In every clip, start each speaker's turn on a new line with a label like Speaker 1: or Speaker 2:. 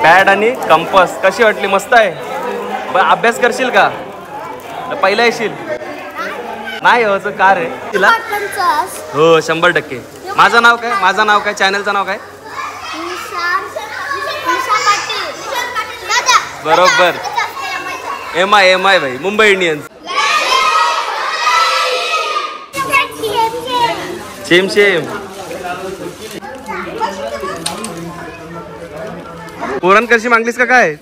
Speaker 1: Pad आणि compass कशी वाटली? मस्त आहे. अभ्यास करशील का? पहिला येशील? नाही हो, कार आहे तिला. हो 100%. माझं नाव काय? माझं नाव काय? चॅनलचं नाव काय? बरोबर. MI भाई, मुंबई इंडियन्स. सेम. पुरण कशी मागलीस का काय?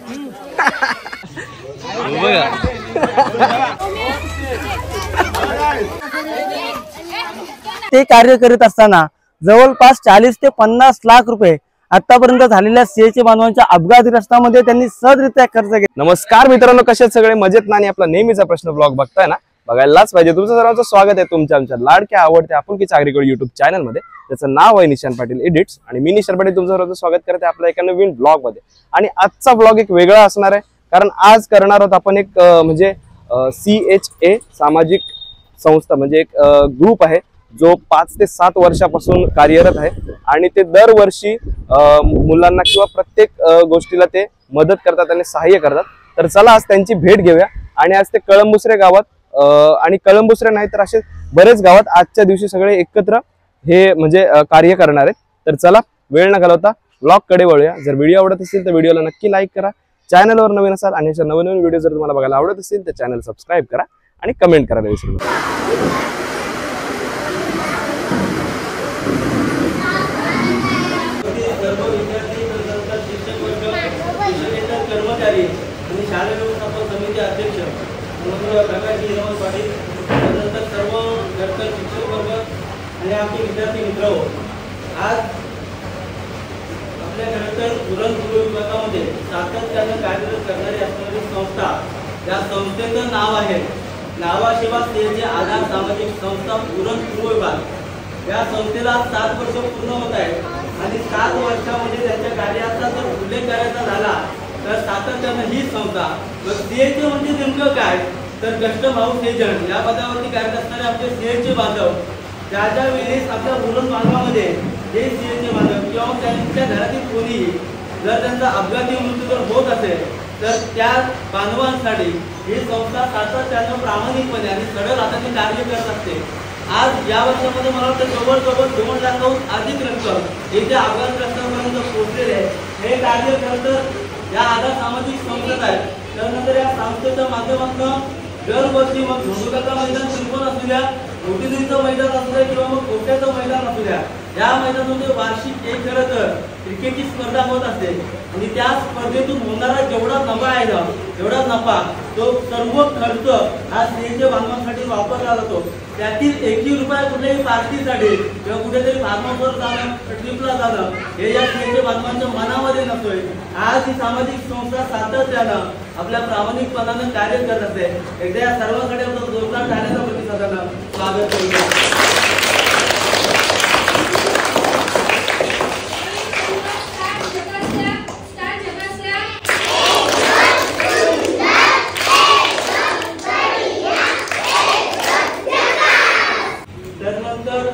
Speaker 2: ते कार्य करीत असताना जवळपास 40 ते 50 लाख रुपये आतापर्यंत झालेल्या सीएचए बांधवांच्या अपघातग्रस्तामध्ये त्यांनी सहजरित्या खर्च केला.
Speaker 1: नमस्कार मित्रांनो, कसे सगळे मजेत ना? आणि आपला नेहमीचा प्रश्न ब्लॉग बघताय ना, बघायलाच पाहिजे. तुमचं सर्वांचं स्वागत आहे तुमच्या आमच्या लाडक्या आवडत्या आपुलकीच्या आगरीकडे युट्यूब चॅनल मध्ये, त्याचं नाव आहे निशान पाटील एडिट्स. आणि मी निशान पाटील तुमचं सर्वांचं स्वागत करते आपल्या एका नवीन ब्लॉग मध्ये. आणि आजचा ब्लॉग एक वेगळा असणार आहे, कारण आज करणार आहोत आपण एक म्हणजे CHA सामाजिक संस्था, म्हणजे एक ग्रुप आहे जो 5 ते 7 वर्षापासून कार्यरत आहे. आणि ते दरवर्षी मुलांना किंवा प्रत्येक गोष्टीला ते मदत करतात आणि सहाय्य करतात. तर चला आज त्यांची भेट घेऊया. आणि आज ते कळंबुसरे गावात आणि कळंबुसरे नाही तर असे बरेच गावात आजच्या दिवशी सगळे एकत्र हे म्हणजे कार्य करणार आहेत. तर चला वेळ न घालवता ब्लॉग कडे वळूया. जर व्हिडिओ आवडत असेल तर व्हिडिओला नक्की लाईक करा. चॅनलवर नवीन असाल आणि अशा नवीन व्हिडिओ जर तुम्हाला बघायला आवडत असेल तर चॅनल सबस्क्राईब करा आणि कमेंट करायला विसरू नका.
Speaker 3: कर्मचारी आणि शाळा व्यवस्थापन समिती अध्यक्ष प्रकाश पाटील, त्यानंतर सर्व घटक शिक्षक वर्ग आणि आमचे विद्यार्थी मित्र, आज आपल्या खरंतर पुरणपोळी विभागामध्ये सातत्यानं कार्यरत करणारी असणारी संस्था, या संस्थेचं नाव आहे नावाशिवाय CHA आधार सामाजिक संस्था पुरणपोळी विभाग. या संस्थेला 7 वर्ष पूर्ण होत आहे आणि 7 वर्षामध्ये त्यांच्या कार्याचा जर उल्लेख करायचा झाला तर सातत्यानं ही संस्था. CHA म्हणजे नेमकं काय तर कस्टम हाऊस एजंट या पदावरती कार्यरत असणारे आमचे CHA बांधव, ज्या वेळेस आपल्या पुरण भागामध्ये जे CHA बांधव किंवा त्यांच्या घरातील कोणीही जर त्यांचा अपघाती मृत्यू जर होत असेल तर त्या बांधवांसाठी ही संस्था सातत्यानं प्रामाणिकपणे आणि सरळ हाताने कार्य करत असते. आज या वर्षामध्ये मला वाटतं जवळजवळ 2 लाखाहून अधिक रक्कम येत्या अपघातग्रस्तांपर्यंत पोहोचलेले आहे. हे कार्य खरंतर या आधार सामाजिक संस्थेत आहे. त्यानंतर या संस्थेच्या माध्यमातून दरवर्षी मग झोंडूकाचा मैदान सिंपल असू द्या, मोठीचं मैदान असू द्या किंवा मग कोट्याचं मैदान असू द्या, या मैदानामध्ये वार्षिक एक खरं तर क्रिकेटची स्पर्धा होत असते. आणि त्या स्पर्धेतून होणारा जेवढा नफा आहे ना, तेवढा नफा तो सर्व खर्च हा CHA बांधवांसाठी वापरला जातो. त्यातील 1 रुपया कुठल्याही पार्टीसाठी किंवा कुठेतरी फार्महाऊसवर जाणं, ट्रिपला जाणं हे या CHA बांधवांच्या मनामध्ये नसतोय. आज ही सामाजिक संस्था सातत्यानं आपल्या प्रामाणिकपणानं कार्य करत असते. एकदा या सर्वांकडे आपण जोरदार टाळ्यांचा प्रतिसादानं स्वागत करूया. त्यानंतर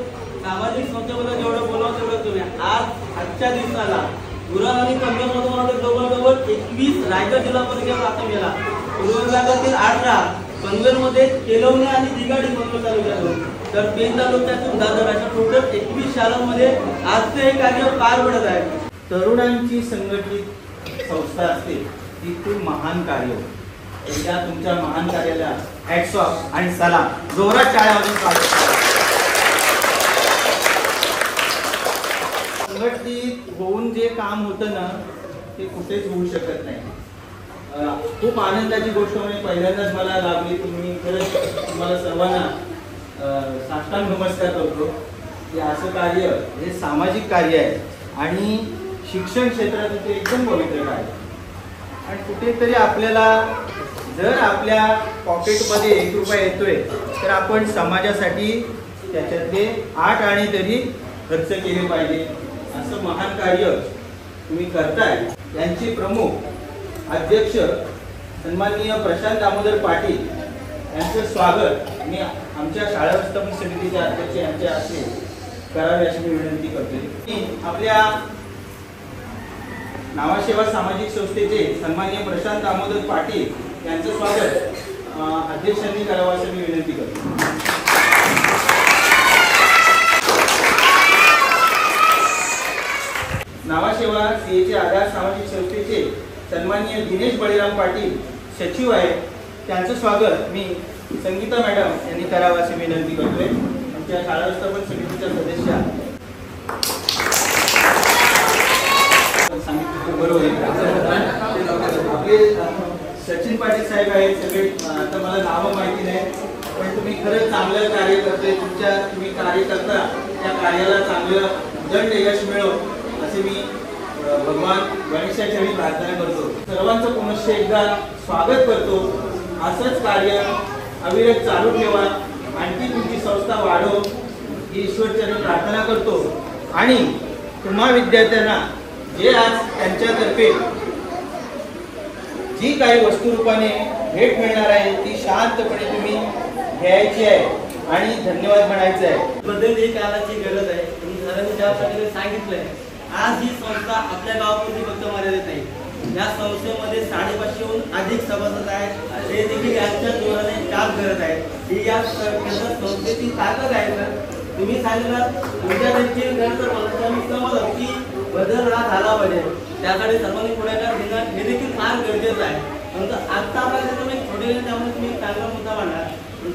Speaker 3: सामाजिक संस्थेबद्दल जेवढं बोलावं तेवढं तुम्ही. आजच्या दिवसाला पुरण आणि पनवेलमधून जवळजवळ 21 रायगड जिल्हा परिषद प्राथमिक गेला. पूर्व विभागातील 18, पनवेलमध्ये केलवणे आणि दिगाडी पनवेल तालुक्यातून, तर पेन तालुक्यातून दादर अशा टोटल 21 शाळांमध्ये आजचे हे कार्य पार पडत आहे. तरुणांची संघटित संस्था असते ती खूप महान कार्य. एकदा तुमच्या महान कार्याला हॅट्स ऑफ आणि सलाम. जोरात टाळ्या वाजवून स्वागत. संघटित होऊन जे काम होतं ना ते कुठेच होऊ शकत नाही. खूप आनंदाची गोष्ट म्हणजे पहिल्यांदाच मला लाभली. तुम्ही खरंच तुम्हाला सर्वांना साष्टांग नमस्कार करतो की असं कार्य हे सामाजिक कार्य आहे आणि शिक्षण क्षेत्रात ते एकदम पवित्र आहे. आणि कुठेतरी आपल्याला जर आपल्या पॉकेटमध्ये 1 रुपया येतोय तर आपण समाजासाठी त्याच्यातले 8 आणे तरी खर्च केले पाहिजे. असं महान कार्य तुम्ही करताय. यांचे प्रमुख अध्यक्ष सन्माननीय प्रशांत दामोदर पाटील यांचं स्वागत मी आमच्या शाळा व्यवस्थापन समितीचे अध्यक्ष यांच्या हस्ते करावे अशी मी विनंती करतोय. आपल्या नावासेवा सामाजिक संस्थेचे सन्माननीय प्रशांत दामोदर पाटील यांचं स्वागत अध्यक्षांनी करावं असं मी विनंती करतो. नावासेवा सीएचे आधार सामाजिक संस्थेचे सन्माननीय दिनेश बळीराम पाटील सचिव आहेत, त्यांचं स्वागत मी संगीता मॅडम यांनी करावं अशी विनंती करतोय. आमच्या शाळा व्यवस्थापन समितीच्या सदस्य सांगितलं बरोबर आपले सचिन पाटील साहेब आहेत सगळे. आता मला नावं माहिती नाही, पण तुम्ही खरंच चांगलं कार्य करतोय. तुम्ही कार्य करता त्या कार्याला चांगलं दंड यश मिळो असे मी भगवान गणेशाच्या प्रार्थना करतो. सर्वांचं पुनश्च एकदा स्वागत करतो. असंच कार्य अविरत चालू ठेवा, आणखी तुमची संस्था वाढो ही ईश्वरचरणी प्रार्थना करतो. आणि तुम्हा विद्यार्थ्यांना जे आज त्यांच्यातर्फे जी काही वस्तुरूपाने भेट मिळणार आहे ती शांतपणे तुम्ही घ्यायची आहे आणि धन्यवाद म्हणायचं आहे.
Speaker 4: बदल ही काळाची गरज आहे. तुम्ही सरांनी ज्या प्रकारे सांगितलंय, आज ही संस्था आपल्या गावापुरती फक्त मर्यादित नाही. या संस्थेमध्ये 550हून अधिक सभासद आहेत. ते देखील यांच्या जोराने काम करत आहेत. ही या संस्थेची ताकद आहे. तर तुम्ही सांगितलं विद्यार्थ्यांची गरज समज की बदल हा झाला पाहिजे, त्याकडे सर्वांनी पुढाकार घेणं हे देखील फार गरजेचं आहे. परंतु आत्ता आपल्याला तुम्ही छोटे त्यामुळे तुम्ही चांगला मुद्दा मांडला,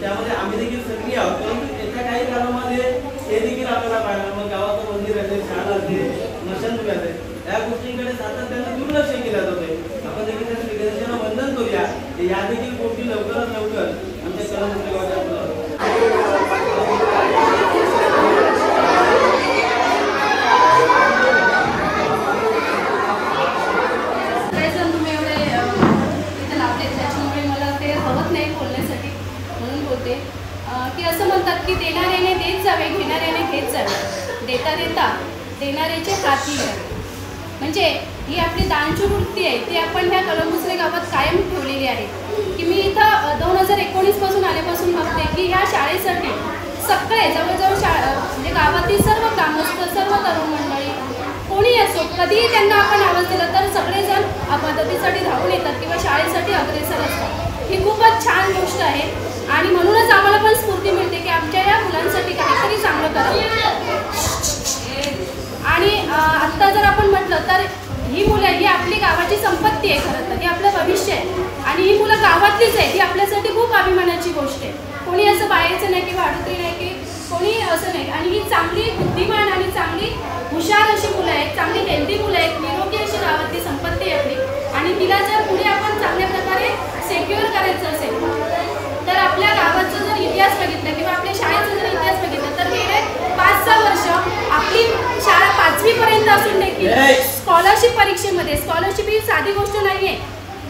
Speaker 4: त्यामध्ये आम्ही देखील सक्रिय आहोत. परंतु त्याच्या काही काळामध्ये हे देखील आपल्याला पाहिजे. मग गावाचं मंदिर असेल, शाळा असेल, स्मशानभूमी असेल, या गोष्टींकडे सातत्याने दुर्लक्ष केलं जाते. आपण देखील त्याचं विद्यार्थ्यांना वंदन करूया. या देखील गोष्टी लवकरात लवकर आमच्या कलामुक्त गावाच्या
Speaker 5: की असं म्हणतात की देणाऱ्याने देत जावे, घेणाऱ्याने घेत जावे, देता देता देणाऱ्याचे हाती घ्यावे. म्हणजे ही आपली दानची वृत्ती आहे ती आपण ह्या कळंबुसरे गावात कायम ठेवलेली आहे. की मी इथं 2019 पासून आल्यापासून बघते की ह्या शाळेसाठी सगळे जवळजवळ म्हणजे गावातील सर्व ग्रामस्थ, सर्व तरुण मंडळी कोणी असो, कधीही त्यांना आपण आवाज दिला तर सगळेजण मदतीसाठी धावून येतात किंवा शाळेसाठी अग्रेसर असतात. ही खूपच छान गोष्ट आहे आणि म्हणूनच आम्हाला पण स्फूर्ती मिळते की आमच्या या मुलांसाठी काहीतरी चांगलं करावं. आणि आत्ता जर आपण म्हटलं तर ही मुलं ही आपली गावाची संपत्ती आहे. खरं तर ही आपलं भविष्य आहे आणि ही मुलं गावातलीच आहे. ही आपल्यासाठी खूप अभिमानाची गोष्ट आहे. कोणी असं बाहेरचं नाही की भाडुत्री नाही की कोणी असं नाही. आणि ही चांगली बुद्धिमान आणि चांगली हुशार अशी मुलं आहेत, चांगली हेल्दी मुलं आहेत, निरोगी अशी गावातली संपत्ती आहे आपली. आणि तिला जर पुढे आपण चांगल्या प्रकारे सेक्युअर करायचं असेल तर आपल्या गावाचा जर इतिहास बघितला किंवा आपल्या शाळेचा जर इतिहास बघितला तर गेले 5-6 वर्ष आपली शाळा 5वी पर्यंत असून देखील स्कॉलरशिप परीक्षेमध्ये, स्कॉलरशिप ही साधी गोष्ट नाही आहे.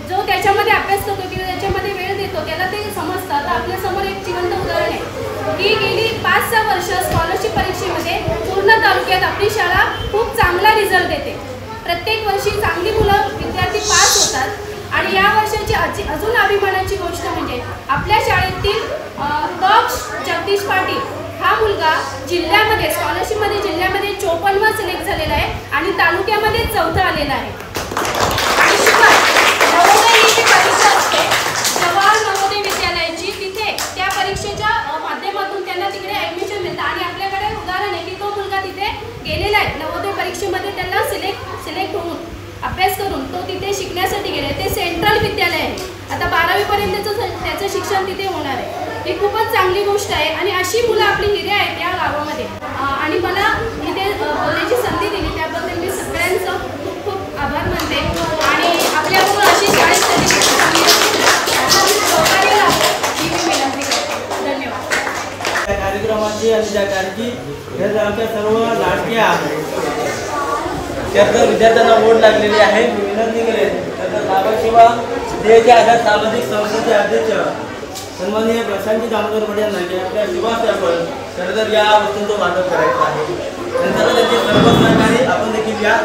Speaker 5: जो त्याच्यामध्ये अभ्यास करतो किंवा त्याच्यामध्ये वेळ देतो त्याला ते समजतं. आता आपल्यासमोर एक जिवंत उदाहरण आहे की गेली 5-6 वर्ष स्कॉलरशिप परीक्षेमध्ये पूर्ण तालुक्यात आपली शाळा खूप चांगला रिझल्ट देते. प्रत्येक वर्षी चांगली मुलं विद्यार्थी पास होतात. आणि या वर्षाची अजून अभिमानाची गोष्ट म्हणजे आपल्या शाळेतील दक्ष जगदीश पाटील हा मुलगा जिल्ह्यामध्ये स्कॉलरशिपमध्ये जिल्ह्यामध्ये 54वा सिलेक्ट झालेला आहे आणि तालुक्यामध्ये 4था आलेला आहे. आणि शिवाय नवोदय ही जी परीक्षा असते जवाहर नवोदय विद्यालयाची, तिथे त्या परीक्षेच्या माध्यमातून त्यांना तिकडे ॲडमिशन मिळतं. आणि आपल्याकडे उदाहरण आहे की तो मुलगा तिथे गेलेला आहे. नवोदय परीक्षेमध्ये त्यांना सिलेक्ट होऊन अभ्यास करून तो तिथे शिकण्यासाठी गेले. ते सेंट्रल विद्यालय आहे. आता 12वी पर्यंतचं त्याचं शिक्षण तिथे होणार आहे. ही खूपच चांगली गोष्ट आहे आणि अशी मुलं आपली हिरे आहेत या गावामध्ये. आणि मला इथे बोलण्याची संधी दिली त्याबद्दल मी सगळ्यांचं खूप खूप आभार मानते. आणि आपल्याकडून अशी शाळेसाठी ही मी विनंती करते. धन्यवाद.
Speaker 3: त्या कार्यक्रमाची आणि त्या कारकी आमच्या सर्व लाडक्या त्यात विद्यार्थ्यांना ओढ लागलेली आहे. मी विनंती करेन तर नावासेवा सीएचे आधार सामाजिक संस्थेचे अध्यक्ष सन्माननीय प्रशांत दामोदर पाटील यांना आपल्या शिवास आपण खरं तर या वस्तूंचं वाटप करायचं आहे. नंतर त्यांचे सर्व सहकारी आपण देखील या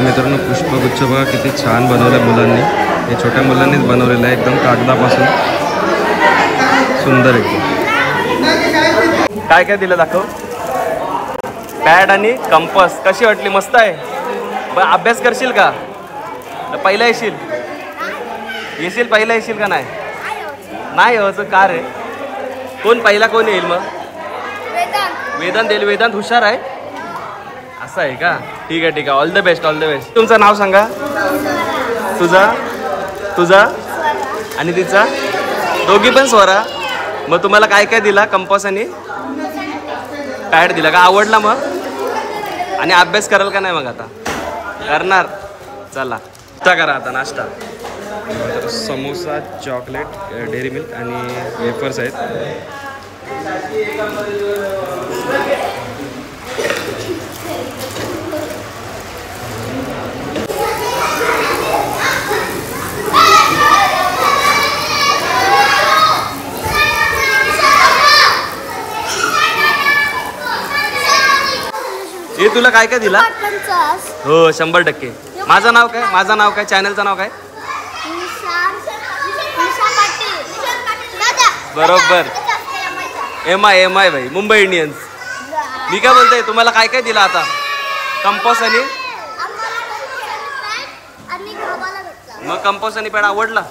Speaker 1: मित्रांनो पुष्पगुच्छ बघा किती छान बनवलं मुलांनी. हे छोट्या मुलांनीच बनवलेलं आहे एकदम कागदापासून. सुंदर एकदम. काय काय दिलं दाखव. पॅड आणि कंपास. कशी वाटली? मस्त आहे. बरं अभ्यास करशील का? पहिला येशील पहिला येशील का नाही? नाही हो का रे? कोण पहिला कोण येईल मग? वेदांत येईल. वेदांत हुशार आहे असं आहे का? ठीक आहे ठीक आहे. All the best all the best. तुमचं नाव सांगा. तुझा आणि तिचा? दोघी पण स्वरा. मग तुम्हाला काय काय दिला? कंपास आणि पॅड दिला का? आवडला मग? आणि अभ्यास कराल का नाही मग? आता करणार. चला नाश्ता करा आता. नाश्ता समोसा, चॉकलेट, डेअरी मिल्क आणि वेफर्स आहेत. हे तुला काय काय दिला? हो 100%. माझं नाव काय? चॅनलचं नाव काय? बरोबर. MI भाई, मुंबई इंडियन्स. मी काय बोलतोय, तुम्हाला काय काय दिला आता? कंपास आणि मग कंपास आणि पॅड आवडला?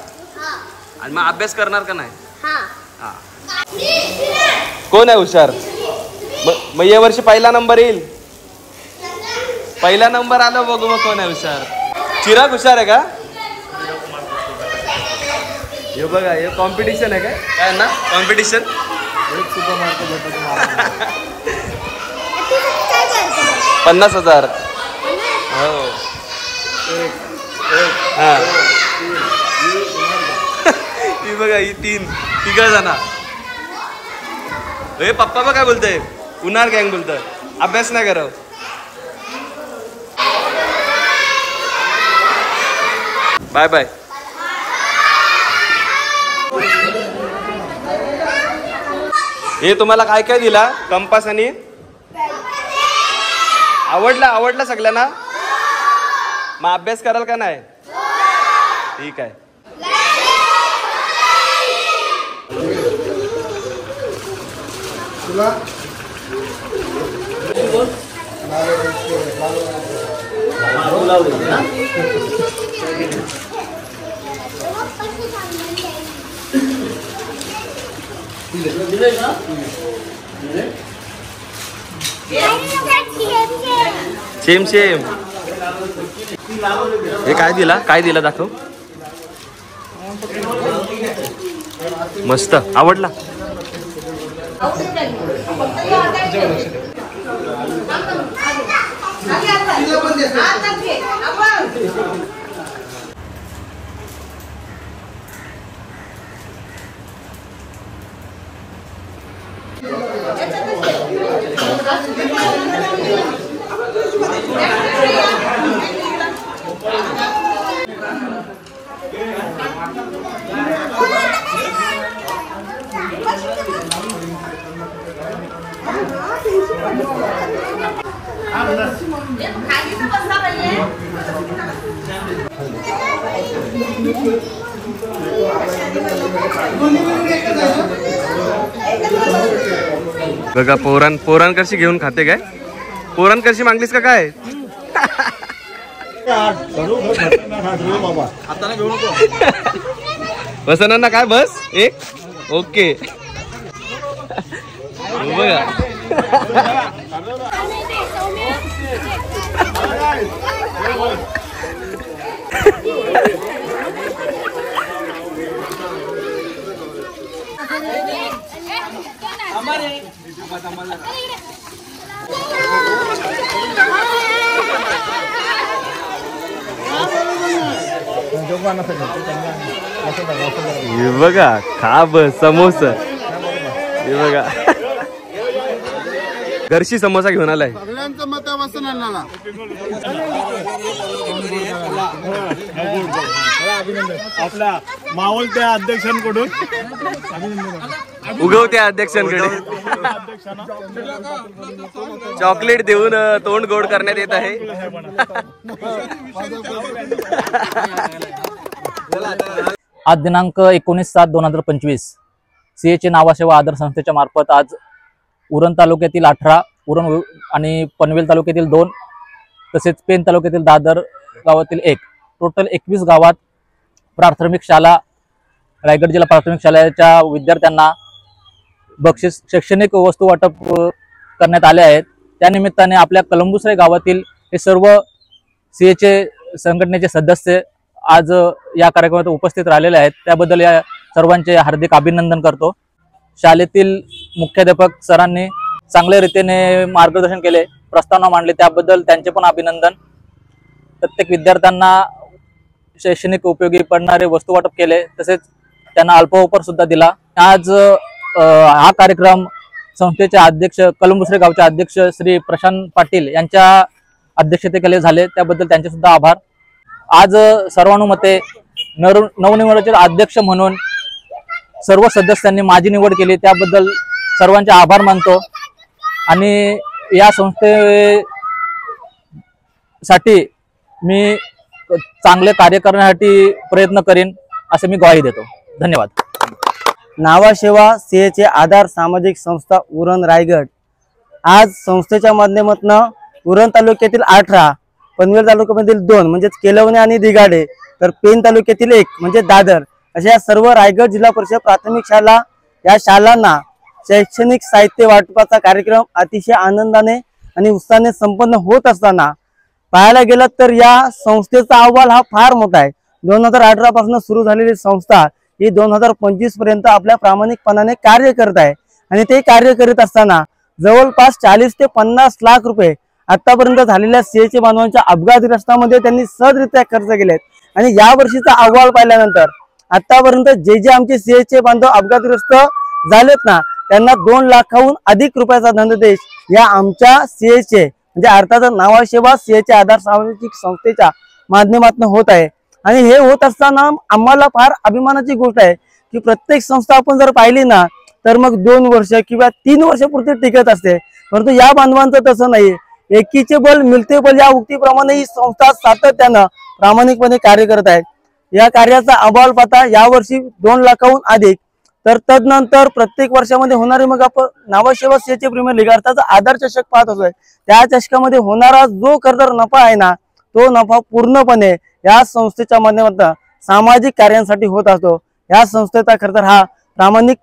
Speaker 1: आणि मग अभ्यास करणार का नाही? हा. कोण आहे हुशार? मग या वर्षी पहिला नंबर येईल. पहिला नंबर आला बघू मग कोण आहे हुशार. चिराग हुशार आहे का? हे बघा हे कॉम्पिटिशन आहे काय ना? कॉम्पिटिशन. $50,000. हो. हा. ही बघा ही तिघ जण. हे पप्पा बघ काय बोलतोय. उन्हाळ गँग बोलतोय. अभ्यास नाही करावं. Bye bye. हे तुम्हाला काय काय दिला? कंपास आणि आवडला सगळ्यांना? मग अभ्यास कराल का नाही? ठीक आहे. सेम. हे काय दिला दाखव. मस्त. आवडला? बघा पोरान कशी घेऊन खाते काय? पोरान कशी मागलीस का काय? वसनांना काय बस एक? ओके. हे बघा खाब समोसा, हे बघा घरशी समोसा घेऊन आलाय.
Speaker 6: सगळ्यांचं मतापासून आणला.
Speaker 7: आपल्या मावळत्या अध्यक्षांकडून
Speaker 1: उगवत्या अध्यक्षांकडे चॉकलेट देऊन तोंड गोड करण्यात येत आहे.
Speaker 8: आज दिनांक 19/7/2025 सीएचे नावासेवा आदर संस्थेच्या मार्फत आज उरण तालुक्यातील 18, उरण आणि पनवेल तालुक्यातील 2 तसेच पेन तालुक्यातील दादर गावातील 1 टोटल 21 गावात प्राथमिक शाळा, रायगड जिल्हा प्राथमिक शाळेच्या विद्यार्थ्यांना बक्षीस शैक्षणिक वस्तू वाटप करण्यात आले आहेत. त्यानिमित्ताने आपल्या कलंबुसरे गावातील हे सर्व सीएचे संघटनेचे सदस्य आज या कार्यक्रमात उपस्थित राहिलेले आहेत. त्याबद्दल या सर्वांचे हार्दिक अभिनंदन करतो. शाळेतील मुख्याध्यापक सरांनी चांगल्या रीतीने मार्गदर्शन केले, प्रस्तावना मांडली, त्याबद्दल त्यांचे पण अभिनंदन. प्रत्येक विद्यार्थ्यांना शैक्षणिक उपयोगी पडणारे वस्तू वाटप केले, तसेच त्यांना अल्पोपहार सुद्धा दिला. आज हा कार्यक्रम संस्थेचे अध्यक्ष कलंबुसरे गावचे अध्यक्ष श्री प्रशांत पाटील यांच्या अध्यक्षतेखाली झाले, त्याबद्दल त्यांचे सुद्धा आभार. आज सर्वानुमते नवनिर्वाचित अध्यक्ष म्हणून सर्व सदस्यांनी माझी निवड केली, त्याबद्दल सर्वांचे आभार मानतो. आणि या संस्थेसाठी मी चांगले कार्य करण्यासाठी प्रयत्न करीन असे मी ग्वाही देतो. धन्यवाद.
Speaker 2: नावासेवा सीएचे आधार सामाजिक संस्था उरण रायगड आज संस्थेच्या माध्यमातून उरण तालुक्यातील 18, पनवेल तालुक्यामधील 2 म्हणजेच केलवणे आणि दिगाडे, तर पेन तालुक्यातील 1 म्हणजे दादर, अशा या सर्व रायगड जिल्हा परिषद प्राथमिक शाळा या शाळांना शैक्षणिक साहित्य वाटपाचा कार्यक्रम अतिशय आनंदाने आणि उत्साहाने संपन्न होत असताना पाहायला गेलं तर या संस्थेचा अहवाल हा फार मोठा आहे. 2018 पासून सुरू झालेली संस्था ही 2025 पर्यंत आपल्या प्रामाणिकपणाने कार्य करत आहे. आणि ते कार्य करीत असताना जवळपास 40 ते 50 लाख रुपये आतापर्यंत झालेल्या सीएचे बांधवांच्या अपघातग्रस्तांमध्ये त्यांनी सहजरित्या खर्च केलेत. आणि या वर्षीचा अहवाल पाहिल्यानंतर आतापर्यंत जे आमचे सीएचे बांधव अपघातग्रस्त झालेत ना, त्यांना 2 लाखाहून अधिक रुपयाचा धनदेश या आमच्या सीएचे म्हणजे अर्थात नावासेवा सीएचे आधार सामाजिक संस्थेच्या माध्यमातून होत आहे. आणि हे होत असताना आम्हाला फार अभिमानाची गोष्ट आहे की प्रत्येक संस्था आपण जर पाहिली ना तर मग 2 वर्ष किंवा 3 वर्षापुरती टिकत असते, परंतु या बांधवांचं तसं नाही. एकीचे बल मिळते बल या उक्तीप्रमाणे ही संस्था सातत्यानं प्रामाणिकपणे कार्य करत आहे. या कार्याचा अहवाल पाहता यावर्षी 2 लाखाहून अधिक, तर तदनंतर प्रत्येक वर्षामध्ये होणारे मग आपण नावासेवा सीएचे प्रीमियर लीग अर्थात आधार चषक पाहत असतोय. त्या चषकामध्ये होणारा जो खरतर नफा आहे ना, तो नफा पूर्णपणे या संस्थेच्या माध्यमातून सामाजिक कार्यांसाठी होत असतो. या संस्थेचा खरतर हा प्रामाणिक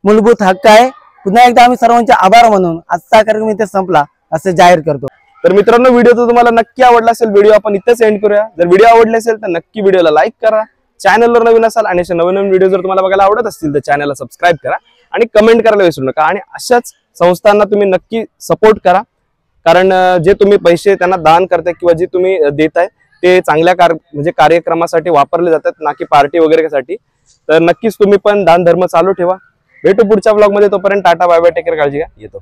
Speaker 2: मूलभूत हक्क आहे. पुन्हा एकदा आम्ही सर्वांचे आभार मानून आजचा कार्यक्रम इथे संपला असे जाहीर करतो.
Speaker 1: तर मित्रांनो, व्हिडिओ तर तुम्हाला नक्की आवडला असेल. व्हिडिओ आपण इथेच एंड करूया. जर व्हिडिओ आवडले असेल तर नक्की व्हिडिओला लाईक करा, चॅनलवर नवीन असाल आणि असे नवीन व्हिडिओ जर तुम्हाला बघायला आवडत असतील तर चॅनलला सबस्क्राईब करा आणि कमेंट करायला विसरू नका. आणि अशाच संस्थांना तुम्ही नक्की सपोर्ट करा, कारण जे तुम्ही पैसे त्यांना दान करताय किंवा जे तुम्ही देताय ते चांगल्या म्हणजे कार्यक्रमासाठी वापरले जातात, ना की पार्टी वगैरेसाठी. तर नक्कीच तुम्ही पण दान धर्म चालू ठेवा. भेटू पुढच्या ब्लॉग मध्ये. तोपर्यंत tata, bye bye, take care, काळजी घ्या. येतो.